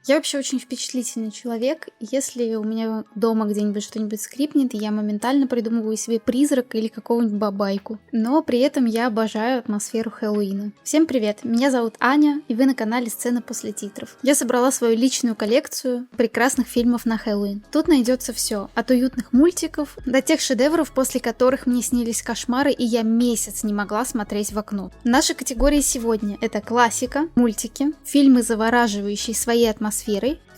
Я вообще очень впечатлительный человек. Если у меня дома где-нибудь что-нибудь скрипнет, я моментально придумываю себе призрака или какого-нибудь бабайку. Но при этом я обожаю атмосферу Хэллоуина. Всем привет, меня зовут Аня, и вы на канале «Сцена после титров». Я собрала свою личную коллекцию прекрасных фильмов на Хэллоуин. Тут найдется все, от уютных мультиков до тех шедевров, после которых мне снились кошмары, и я месяц не могла смотреть в окно. Наши категории сегодня — это классика, мультики, фильмы, завораживающие своей атмосферой,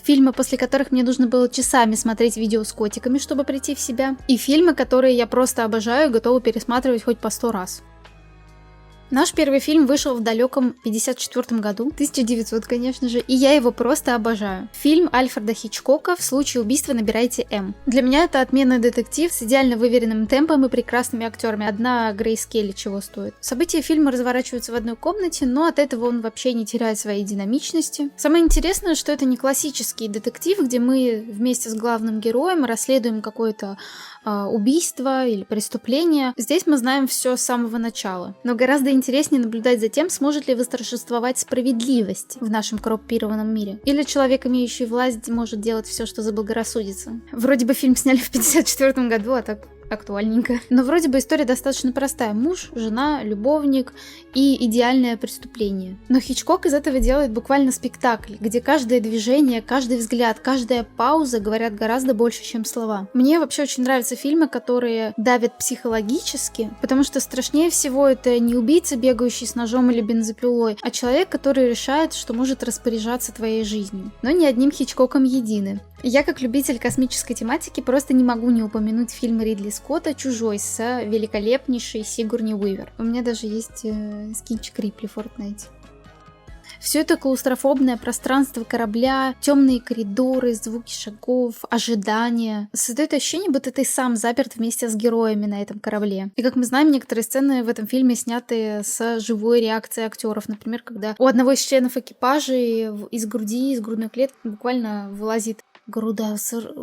фильмы, после которых мне нужно было часами смотреть видео с котиками, чтобы прийти в себя, и фильмы, которые я просто обожаю и готова пересматривать хоть по 100 раз. Наш первый фильм вышел в далеком 54 году, 1900, конечно же, и я его просто обожаю. Фильм Альфреда Хичкока «В случае убийства набирайте М». Для меня это отменный детектив с идеально выверенным темпом и прекрасными актерами. Одна Грейс Келли чего стоит. События фильма разворачиваются в одной комнате, но от этого он вообще не теряет своей динамичности. Самое интересное, что это не классический детектив, где мы вместе с главным героем расследуем какое-то убийство или преступление. Здесь мы знаем все с самого начала. Но гораздо интереснее наблюдать за тем, сможет ли восторжествовать справедливость в нашем коррумпированном мире. Или человек, имеющий власть, может делать все, что заблагорассудится. Вроде бы фильм сняли в 54 году, а так актуальненько. Но вроде бы история достаточно простая. Муж, жена, любовник и идеальное преступление. Но Хичкок из этого делает буквально спектакль, где каждое движение, каждый взгляд, каждая пауза говорят гораздо больше, чем слова. Мне вообще очень нравятся фильмы, которые давят психологически, потому что страшнее всего это не убийца, бегающий с ножом или бензопилой, а человек, который решает, что может распоряжаться твоей жизнью. Но ни одним Хичкоком едины. Я, как любитель космической тематики, просто не могу не упомянуть фильм Ридли Скотта «Чужой» с великолепнейшей Сигурни Уивер. У меня даже есть скинчик Рипли в Fortnite. Все это клаустрофобное пространство корабля, темные коридоры, звуки шагов, ожидания создает ощущение, будто ты сам заперт вместе с героями на этом корабле. И как мы знаем, некоторые сцены в этом фильме сняты с живой реакцией актеров. Например, когда у одного из членов экипажа из груди, из грудной клетки буквально вылазит грудоразрыв.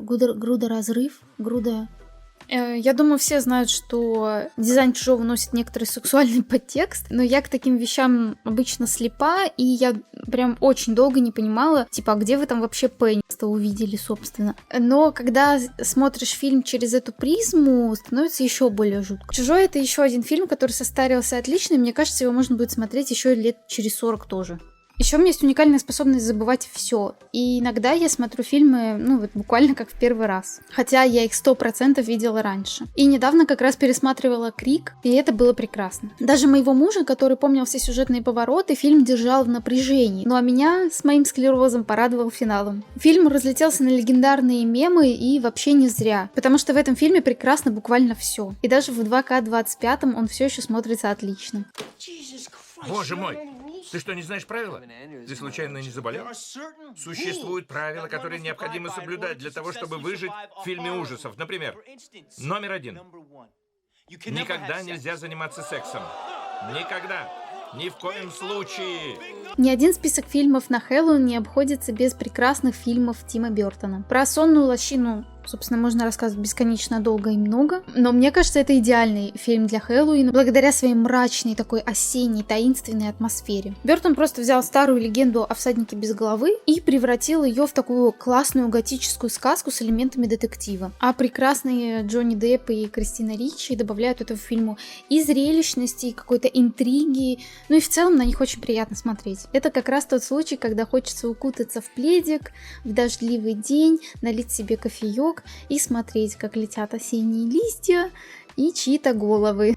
Я думаю, все знают, что дизайн «Чужого» носит некоторый сексуальный подтекст, но я к таким вещам обычно слепа, и я прям очень долго не понимала, а где вы там вообще пенис-то увидели, собственно. Но когда смотришь фильм через эту призму, становится еще более жутко. «Чужой» — это еще один фильм, который состарился отлично, и мне кажется, его можно будет смотреть еще лет через 40 тоже. Еще у меня есть уникальная способность забывать все. И иногда я смотрю фильмы, буквально как в первый раз. Хотя я их 100% видела раньше. И недавно как раз пересматривала «Крик», и это было прекрасно. Даже моего мужа, который помнил все сюжетные повороты, фильм держал в напряжении. Ну а меня с моим склерозом порадовал финалом. Фильм разлетелся на легендарные мемы, и вообще не зря. Потому что в этом фильме прекрасно буквально все. И даже в 2К25 он все еще смотрится отлично. Боже мой! Ты что, не знаешь правила? Ты случайно не заболел? Существуют правила, которые необходимо соблюдать для того, чтобы выжить в фильме ужасов. Например, номер 1. Никогда нельзя заниматься сексом. Никогда. Ни в коем случае. Ни один список фильмов на Хэллоуин не обходится без прекрасных фильмов Тима Бёртона. Про сонную лощину, собственно, можно рассказывать бесконечно долго и много, но мне кажется, это идеальный фильм для Хэллоуина, благодаря своей мрачной, такой осенней, таинственной атмосфере. Бёртон просто взял старую легенду о всаднике без головы и превратил ее в такую классную готическую сказку с элементами детектива. А прекрасные Джонни Депп и Кристина Ричи добавляют этому фильму и зрелищности, и какой-то интриги, и в целом на них очень приятно смотреть. Это как раз тот случай, когда хочется укутаться в пледик в дождливый день, налить себе кофеек и смотреть, как летят осенние листья и чьи-то головы.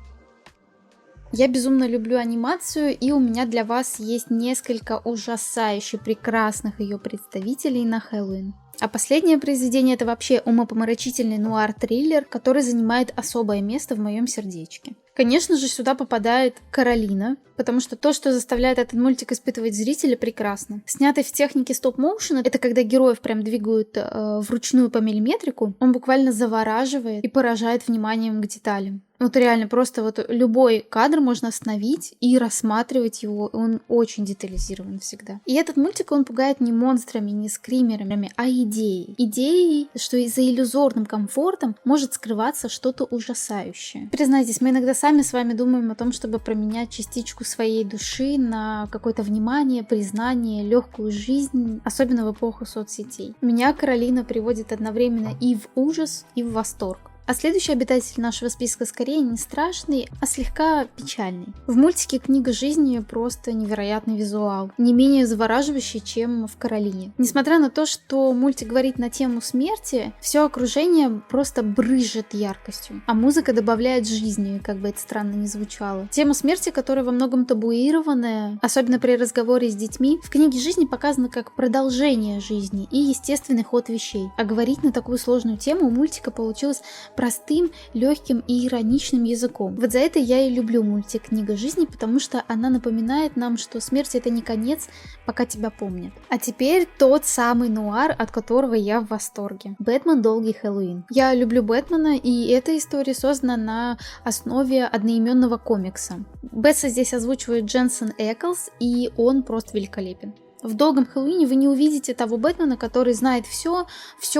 Я безумно люблю анимацию, и у меня для вас есть несколько ужасающе прекрасных ее представителей на Хэллоуин. А последнее произведение — это вообще умопомрачительный нуар-триллер, который занимает особое место в моем сердечке. Конечно же, сюда попадает Каролина, потому что то, что заставляет этот мультик испытывать зрителя, прекрасно. Снятый в технике стоп-моушена, это когда героев прям двигают вручную по миллиметрику, он буквально завораживает и поражает вниманием к деталям. Вот реально, просто вот любой кадр можно остановить и рассматривать его, он очень детализирован всегда. И этот мультик, он пугает не монстрами, не скримерами, а идеей. Идеей, что за иллюзорным комфортом может скрываться что-то ужасающее. Признайтесь, мы иногда сами с вами думаем о том, чтобы променять частичку своей души на какое-то внимание, признание, легкую жизнь, особенно в эпоху соцсетей. Меня Каролина приводит одновременно и в ужас, и в восторг. А следующий обитатель нашего списка скорее не страшный, а слегка печальный. В мультике «Книга жизни» просто невероятный визуал, не менее завораживающий, чем в «Каролине». Несмотря на то, что мультик говорит на тему смерти, все окружение просто брызжет яркостью, а музыка добавляет жизни, как бы это странно ни звучало. Тема смерти, которая во многом табуированная, особенно при разговоре с детьми, в «Книге жизни» показана как продолжение жизни и естественный ход вещей. А говорить на такую сложную тему у мультика получилось простым, легким и ироничным языком. Вот за это я и люблю мультик «Книга жизни», потому что она напоминает нам, что смерть — это не конец, пока тебя помнят. А теперь тот самый нуар, от которого я в восторге. «Бэтмен. Долгий Хэллоуин». Я люблю Бэтмена, и эта история создана на основе одноименного комикса. Бэтса здесь озвучивает Дженсен Эклс, и он просто великолепен. В «Долгом Хэллоуине» вы не увидите того Бэтмена, который знает все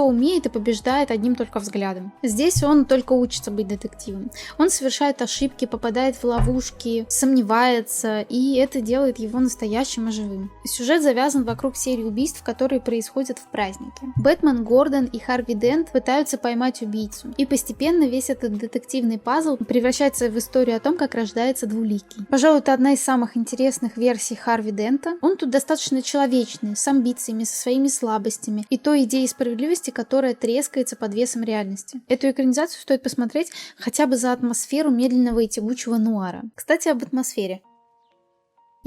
умеет и побеждает одним только взглядом. Здесь он только учится быть детективом. Он совершает ошибки, попадает в ловушки, сомневается, и это делает его настоящим и живым. Сюжет завязан вокруг серии убийств, которые происходят в празднике. Бэтмен, Гордон и Харви Дент пытаются поймать убийцу, и постепенно весь этот детективный пазл превращается в историю о том, как рождается Двуликий. Пожалуй, это одна из самых интересных версий Харви Дента. Он тут достаточно человечный, с амбициями, со своими слабостями и той идеей справедливости, которая трескается под весом реальности. Эту экранизацию стоит посмотреть хотя бы за атмосферу медленного и тягучего нуара. Кстати, об атмосфере.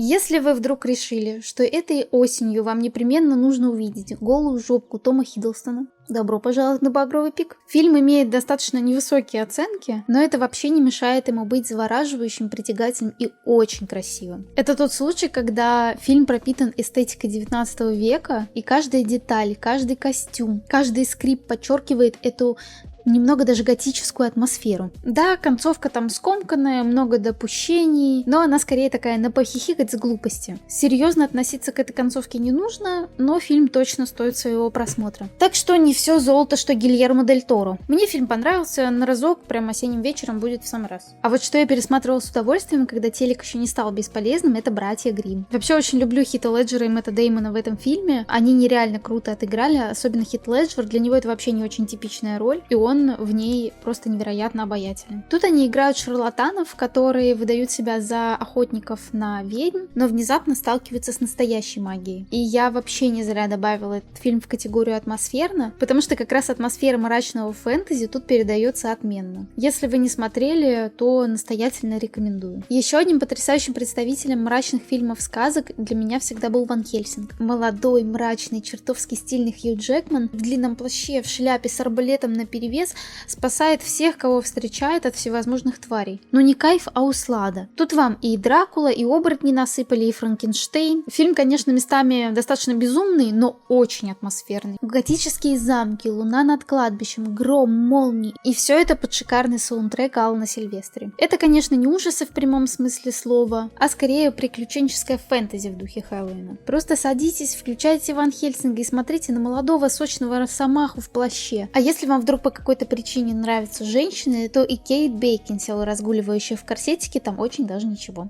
Если вы вдруг решили, что этой осенью вам непременно нужно увидеть голую жопку Тома Хиддлстона, добро пожаловать на Багровый пик. Фильм имеет достаточно невысокие оценки, но это вообще не мешает ему быть завораживающим, притягательным и очень красивым. Это тот случай, когда фильм пропитан эстетикой 19 века, и каждая деталь, каждый костюм, каждый скрип подчеркивает эту немного даже готическую атмосферу. Да, концовка там скомканная, много допущений, но она скорее такая на похихикать с глупости. Серьезно относиться к этой концовке не нужно, но фильм точно стоит своего просмотра. Так что не все золото, что Гильермо Дель Торо. Мне фильм понравился, на разок, прям осенним вечером будет в самый раз. А вот что я пересматривала с удовольствием, когда телек еще не стал бесполезным, это «Братья Гримм». Вообще очень люблю Хита Леджера и Мэтта Деймона в этом фильме. Они нереально круто отыграли, особенно Хит Леджер, для него это вообще не очень типичная роль, и он в ней просто невероятно обаятелен. Тут они играют шарлатанов, которые выдают себя за охотников на ведьм, но внезапно сталкиваются с настоящей магией. И я вообще не зря добавила этот фильм в категорию атмосферно, потому что как раз атмосфера мрачного фэнтези тут передается отменно. Если вы не смотрели, то настоятельно рекомендую. Еще одним потрясающим представителем мрачных фильмов-сказок для меня всегда был Ван Хельсинг. Молодой, мрачный, чертовски стильный Хью Джекман в длинном плаще, в шляпе с арбалетом наперевес спасает всех, кого встречает от всевозможных тварей. Но не кайф, а услада. Тут вам и Дракула, и оборотни насыпали, и Франкенштейн. Фильм, конечно, местами достаточно безумный, но очень атмосферный. Готические замки, луна над кладбищем, гром, молнии. И все это под шикарный саундтрек Алана Сильвестри. Это, конечно, не ужасы в прямом смысле слова, а скорее приключенческое фэнтези в духе Хэллоуина. Просто садитесь, включайте Ван Хельсинга и смотрите на молодого сочного росомаху в плаще. А если вам вдруг по какой-то причине нравятся женщины, то и Кейт Бейкинсейл, разгуливающая в корсетике, там очень даже ничего.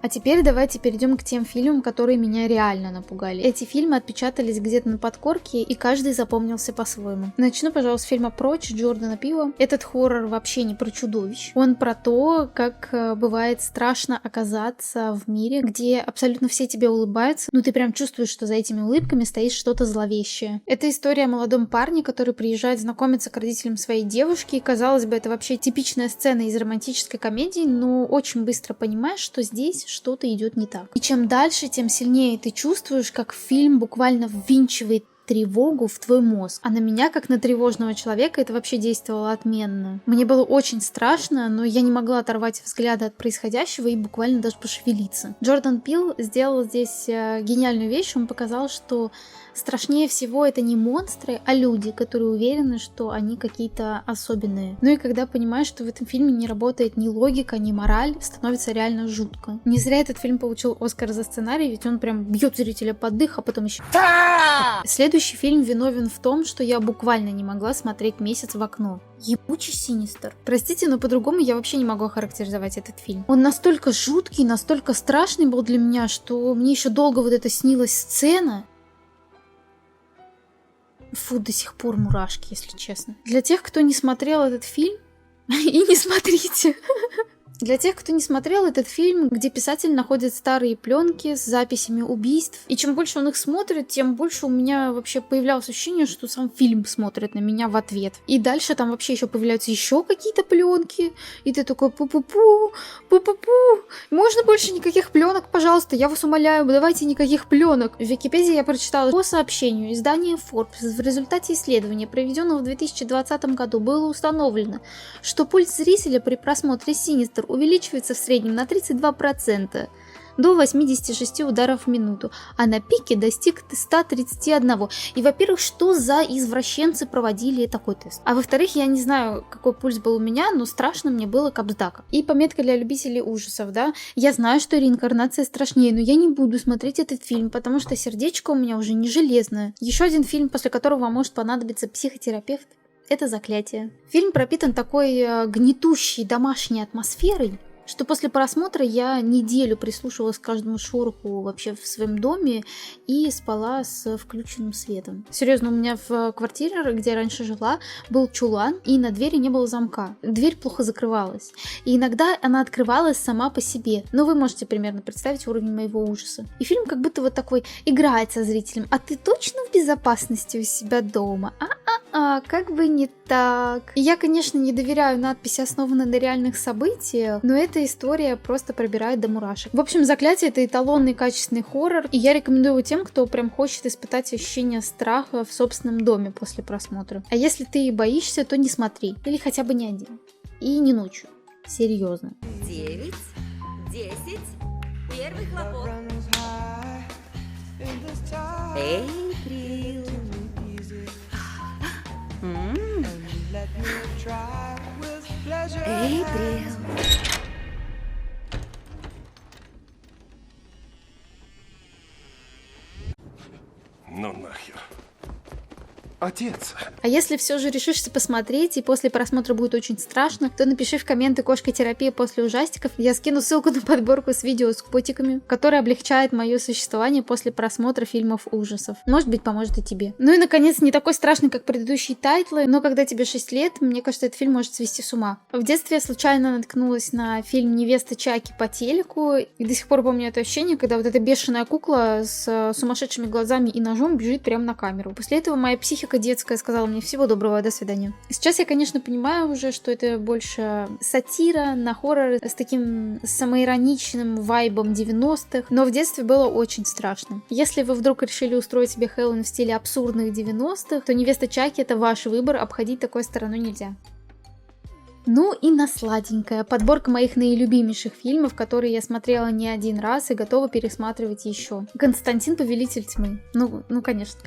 А теперь давайте перейдем к тем фильмам, которые меня реально напугали. Эти фильмы отпечатались где-то на подкорке, и каждый запомнился по-своему. Начну, пожалуй, с фильма «Прочь» Джордана Пила. Этот хоррор вообще не про чудовищ. Он про то, как бывает страшно оказаться в мире, где абсолютно все тебе улыбаются, но ты прям чувствуешь, что за этими улыбками стоит что-то зловещее. Это история о молодом парне, который приезжает знакомиться к родителям своей девушки, и, казалось бы, это вообще типичная сцена из романтической комедии, но очень быстро понимаешь, что здесь что-то идет не так. И чем дальше, тем сильнее ты чувствуешь, как фильм буквально ввинчивает тревогу в твой мозг. А на меня, как на тревожного человека, это вообще действовало отменно. Мне было очень страшно, но я не могла оторвать взгляды от происходящего и буквально даже пошевелиться. Джордан Пил сделал здесь гениальную вещь. Он показал, что страшнее всего это не монстры, а люди, которые уверены, что они какие-то особенные. Ну и когда понимаешь, что в этом фильме не работает ни логика, ни мораль, становится реально жутко. Не зря этот фильм получил Оскар за сценарий, ведь он прям бьет зрителя под дых, а потом еще... Следующий Следующий фильм виновен в том, что я буквально не могла смотреть месяц в окно. Ебучий Синистер. Простите, но по-другому я вообще не могу охарактеризовать этот фильм. Он настолько жуткий, настолько страшный был для меня, что мне еще долго вот эта снилась сцена. Фу, до сих пор мурашки, если честно. Для тех, кто не смотрел этот фильм, и не смотрите. Для тех, кто не смотрел этот фильм, где писатель находит старые пленки с записями убийств, и чем больше он их смотрит, тем больше у меня вообще появлялось ощущение, что сам фильм смотрит на меня в ответ. И дальше там вообще еще появляются еще какие-то пленки, и ты такой пу-пу-пу, пу-пу-пу, можно больше никаких пленок, пожалуйста, я вас умоляю, давайте никаких пленок. В Википедии я прочитала по сообщению издания Forbes. В результате исследования, проведенного в 2020 году, было установлено, что пульс зрителя при просмотре Синистер увеличивается в среднем на 32%, до 86 ударов в минуту, а на пике достиг 131. И, во-первых, что за извращенцы проводили такой тест? А во-вторых, я не знаю, какой пульс был у меня, но страшно мне было капсдака. И пометка для любителей ужасов, да? Я знаю, что реинкарнация страшнее, но я не буду смотреть этот фильм, потому что сердечко у меня уже не железное. Еще один фильм, после которого вам может понадобиться психотерапевт. Это «Заклятие». Фильм пропитан такой гнетущей домашней атмосферой, что после просмотра я неделю прислушивалась к каждому шороху вообще в своем доме и спала с включенным светом. Серьезно, у меня в квартире, где я раньше жила, был чулан, и на двери не было замка. Дверь плохо закрывалась. И иногда она открывалась сама по себе. Но вы можете примерно представить уровень моего ужаса. И фильм как будто вот такой играет со зрителем. А ты точно в безопасности у себя дома? Как бы не так. И я, конечно, не доверяю надписи, основанной на реальных событиях, но эта история просто пробирает до мурашек. В общем, «Заклятие» — это эталонный качественный хоррор, и я рекомендую его тем, кто прям хочет испытать ощущение страха в собственном доме после просмотра. А если ты боишься, то не смотри. Или хотя бы не один. И не ночью. Серьезно. 9, 10, первый хлопок. Эйприл. Эйприл. Ну нахер. Отец. А если все же решишься посмотреть, и после просмотра будет очень страшно, то напиши в комменты «Кошка-терапия после ужастиков». Я скину ссылку на подборку с видео с котиками, которая облегчает мое существование после просмотра фильмов ужасов. Может быть, поможет и тебе. Ну и, наконец, не такой страшный, как предыдущие тайтлы, но когда тебе 6 лет, мне кажется, этот фильм может свести с ума. В детстве я случайно наткнулась на фильм «Невеста Чаки» по телеку, и до сих пор помню это ощущение, когда вот эта бешеная кукла с сумасшедшими глазами и ножом бежит прямо на камеру. После этого моя психика детская сказала мне: всего доброго, до свидания. Сейчас я, конечно, понимаю уже, что это больше сатира на хоррор с таким самоироничным вайбом 90-х, но в детстве было очень страшно. Если вы вдруг решили устроить себе Хэллоуин в стиле абсурдных 90-х, то «Невеста Чаки» — это ваш выбор, обходить такой стороной нельзя. Ну и на сладенькое. Подборка моих наилюбимейших фильмов, которые я смотрела не один раз и готова пересматривать еще. «Константин. Повелитель тьмы». Ну, конечно.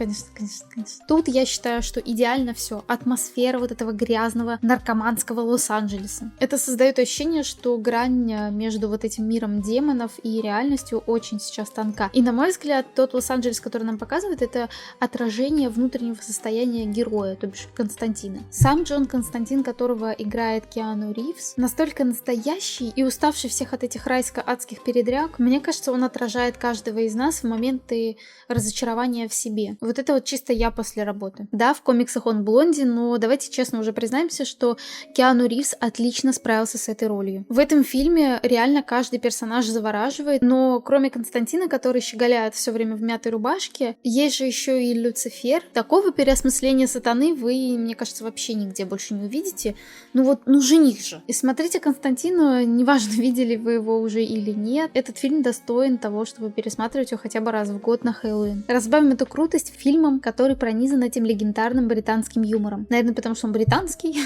Тут я считаю, что идеально все. Атмосфера вот этого грязного наркоманского Лос-Анджелеса. Это создает ощущение, что грань между вот этим миром демонов и реальностью очень сейчас тонка. И, на мой взгляд, тот Лос-Анджелес, который нам показывает, это отражение внутреннего состояния героя, то бишь Константина. Сам Джон Константин, которого играет Киану Ривз, настолько настоящий и уставший всех от этих райско-адских передряг, мне кажется, он отражает каждого из нас в моменты разочарования в себе. Вот это вот чисто я после работы. Да, в комиксах он блондин, но давайте честно уже признаемся, что Киану Ривз отлично справился с этой ролью. В этом фильме реально каждый персонаж завораживает, но кроме Константина, который щеголяет все время в мятой рубашке, есть же еще и Люцифер. Такого переосмысления сатаны вы, мне кажется, вообще нигде больше не увидите. Ну жених же. И смотрите Константину, неважно, видели вы его уже или нет, этот фильм достоин того, чтобы пересматривать его хотя бы раз в год на Хэллоуин. Разбавим эту крутость фильмом, который пронизан этим легендарным британским юмором. Наверное, потому что он британский.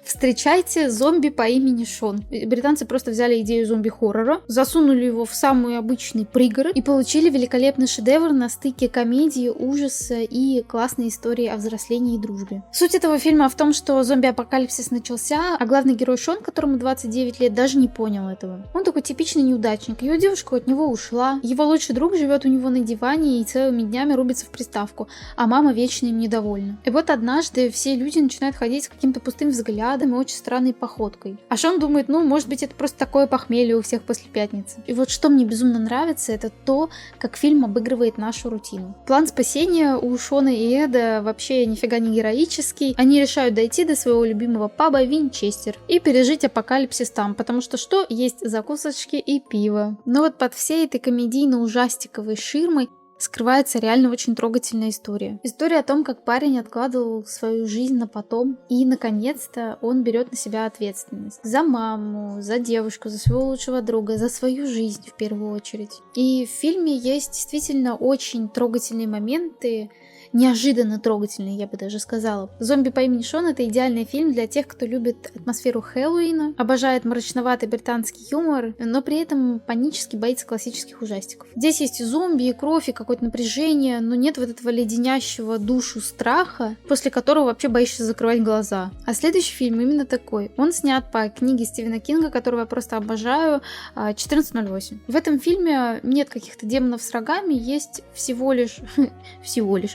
Встречайте зомби по имени Шон. Британцы просто взяли идею зомби-хоррора, засунули его в самый обычный пригород и получили великолепный шедевр на стыке комедии, ужаса и классной истории о взрослении и дружбе. Суть этого фильма в том, что зомби-апокалипсис начался, А главный герой Шон, которому 29 лет, даже не понял этого. Он такой типичный неудачник. Его девушка от него ушла. Его лучший друг живет у него на диване и целыми днями рубится в приставку, а мама вечно им недовольна. И вот однажды все люди начинают ходить с каким-то пустым взглядом и очень странной походкой. А Шон думает, может быть, это просто такое похмелье у всех после пятницы. И вот что мне безумно нравится, это то, как фильм обыгрывает нашу рутину. План спасения у Шона и Эда вообще нифига не героический. Они решают дойти до своего любимого паба Винчестер и пережить апокалипсис там, потому что есть закусочки и пиво. Но вот под всей этой комедийно-ужастиковой ширмой скрывается реально очень трогательная история. История о том, как парень откладывал свою жизнь на потом, и, наконец-то, он берет на себя ответственность. За маму, за девушку, за своего лучшего друга, за свою жизнь в первую очередь. И в фильме есть действительно очень трогательные моменты, неожиданно трогательный, я бы даже сказала. «Зомби по имени Шон» — это идеальный фильм для тех, кто любит атмосферу Хэллоуина, обожает мрачноватый британский юмор, но при этом панически боится классических ужастиков. Здесь есть и зомби, и кровь, и какое-то напряжение, но нет вот этого леденящего душу страха, после которого вообще боишься закрывать глаза. А следующий фильм именно такой. Он снят по книге Стивена Кинга, которую я просто обожаю, 1408. В этом фильме нет каких-то демонов с рогами, есть всего лишь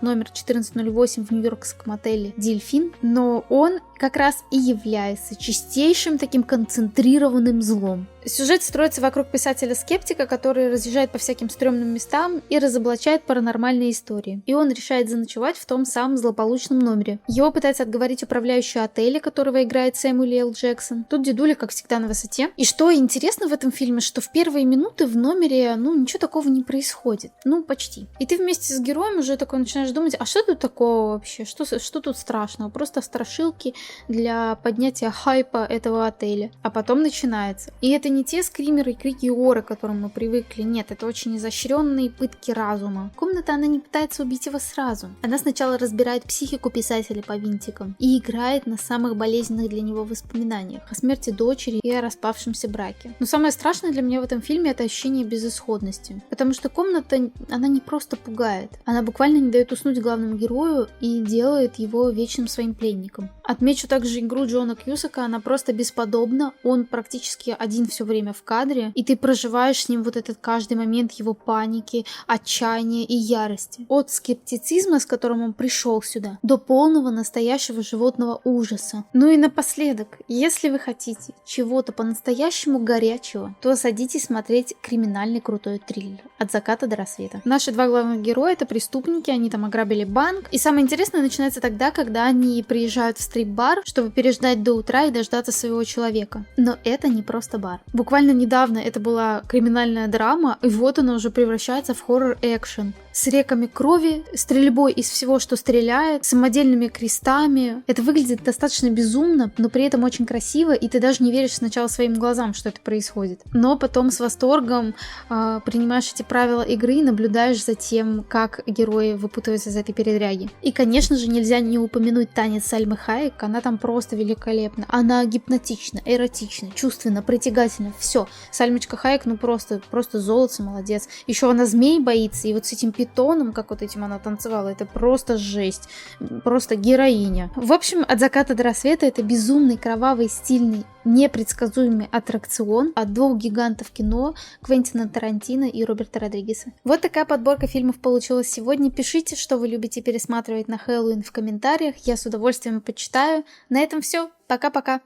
номер 1408 в нью-йоркском отеле «Дельфин», но он как раз и является чистейшим таким концентрированным злом. Сюжет строится вокруг писателя-скептика, который разъезжает по всяким стрёмным местам и разоблачает паранормальные истории. И он решает заночевать в том самом злополучном номере. Его пытается отговорить управляющий отеля, которого играет Сэмюэл Л. Джексон. Тут дедуля, как всегда, на высоте. И что интересно в этом фильме, что в первые минуты в номере, ничего такого не происходит. Почти. И ты вместе с героем уже такой начинаешь думать, а что тут такого вообще? Что тут страшного? Просто страшилки для поднятия хайпа этого отеля. А потом начинается. И это не те скримеры и крики и оры, к которым мы привыкли. Нет, это очень изощренные пытки разума. Комната, она не пытается убить его сразу. Она сначала разбирает психику писателя по винтикам и играет на самых болезненных для него воспоминаниях о смерти дочери и о распавшемся браке. Но самое страшное для меня в этом фильме — это ощущение безысходности. Потому что комната, она не просто пугает. Она буквально не дает уснуть главному герою и делает его вечным своим пленником. Отмечу также игру Джона Кьюсака, она просто бесподобна. Он практически один все время в кадре, и ты проживаешь с ним вот этот каждый момент его паники, отчаяния и ярости. От скептицизма, с которым он пришел сюда, до полного настоящего животного ужаса. Ну и напоследок, если вы хотите чего-то по-настоящему горячего, то садитесь смотреть криминальный крутой триллер «От заката до рассвета». Наши два главных героя — это преступники, они там ограбили банк, и самое интересное начинается тогда, когда они приезжают в стрип-бар, чтобы переждать до утра и дождаться своего человека. Но это не просто бар. Буквально недавно это была криминальная драма, и вот она уже превращается в хоррор-экшен. С реками крови, стрельбой из всего, что стреляет, самодельными крестами. Это выглядит достаточно безумно, но при этом очень красиво, и ты даже не веришь сначала своим глазам, что это происходит. Но потом с восторгом принимаешь эти правила игры и наблюдаешь за тем, как герои выпутываются из этой передряги. И, конечно же, нельзя не упомянуть танец Сальмы Хайек, она там просто великолепна. Она гипнотична, эротична, чувственно, притягательна, все. Сальмочка Хайек, просто золото, молодец. Еще она змей боится, и вот с этим питоном, как вот этим она танцевала, это просто жесть. Просто героиня. В общем, «От заката до рассвета» — это безумный, кровавый, стильный, непредсказуемый аттракцион от двух гигантов кино Квентина Тарантино и Роберта Родригеса. Вот такая подборка фильмов получилась сегодня. Пишите, что вы любите пересматривать на Хэллоуин в комментариях. Я с удовольствием почитаю. На этом все. Пока-пока.